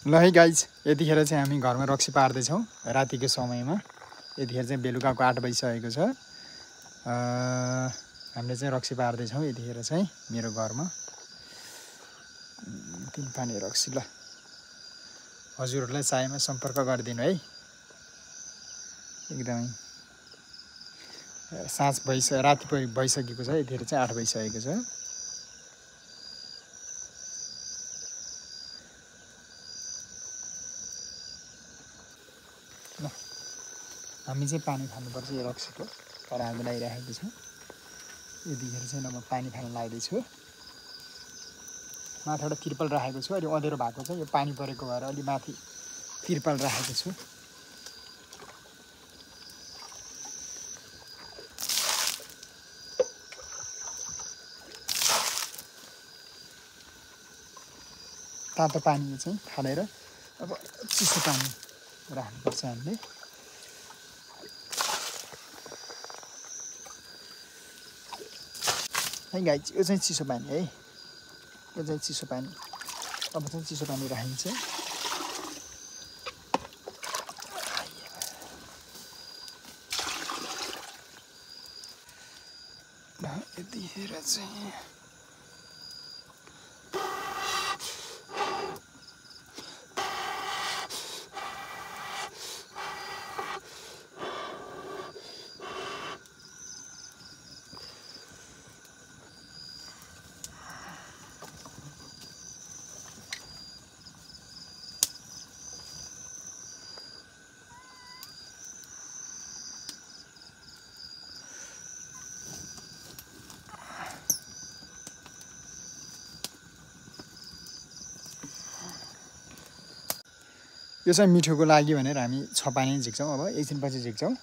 ल है गाइज, यतिखेर चाहिँ हामी घरमा रक्सी पार्दैछौँ रातिको समयमा। यतिखेर चाहिँ बेलुकाको 8 बजिसकेको छ। हामीले चाहिँ रक्सी पार्दैछौँ यतिखेर चाहिँ मेरो घरमा। 3 पानी रक्सी। ल हजुरहरूलाई चाहेमा सम्पर्क गरिदिनु है। एकदमै साँझ राति भइसकेको छ। यतिखेर चाहिँ 8 बजिसकेको छ। हामी चाहिँ पानी खानुपर्छ यो रक्सीको तर हामी लगाइरहेको छौँ। यतिखेर चाहिँ म पानी खान लाग्दैछु। माथिबाट तिर्पल राखेको छु। अलि अँधेरो भएको छ, यो पानी परेको भएर अलि माथि तिर्पल राखेको छु। तातो पानी चाहिँ फालेर अब चिसो पानी राख्नुपर्छ हामीले। है गाइज, यो चाहिँ चिसो पानी है। यो चाहिँ चिसो पानी। अब चाहिँ चिसो पानी राखिन्छ। यतिखेर चाहिँ यो चाहिँ मिठोको लागि भनेर हामी 6 पानी झिक्छौँ। अब एकछिनपछि झिक्छौँ,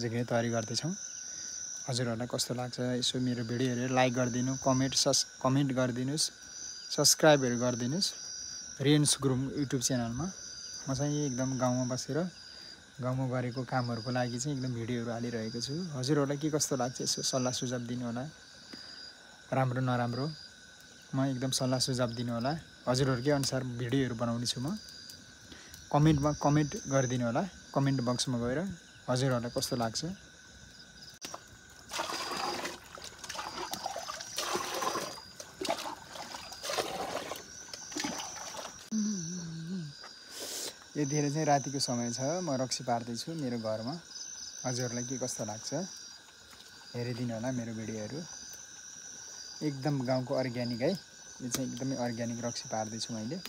झिक्ने तयारी गर्दैछौँ। हजुरहरूलाई कस्तो लाग्छ यसो मेरो भिडियो हेरेर लाइक गरिदिनु, कमेन्ट गरिदिनुहोस्, सब्सक्राइबहरू गरिदिनुहोस्। रेन्स गुरुङ युट्युब च्यानलमा म चाहिँ एकदम गाउँमा बसेर गाउँमा गरेको कामहरूको लागि चाहिँ एकदम भिडियोहरू हालिरहेको छु। हजुरहरूलाई के कस्तो लाग्छ यसो सल्लाह सुझाव दिनु होला। राम्रो नराम्रो म एकदम सल्लाह सुझाव दिनु होला। हजुरहरूकै अनुसार भिडियोहरू बनाउने छु म। कमेन्टमा कमेन्ट गरिदिनु होला। कमेन्ट बक्समा गएर हजुरहरूलाई कस्तो लाग्छ। यतिखेर चाहिँ रातिको समय छ। म रक्सी पार्दैछु मेरो घरमा। हजुरहरूलाई के कस्तो लाग्छ हेरिदिनु होला मेरो भिडियोहरू। एकदम गाउँको अर्ग्यानिक है। यो चाहिँ एकदमै अर्ग्यानिक रक्सी पार्दैछु मैले।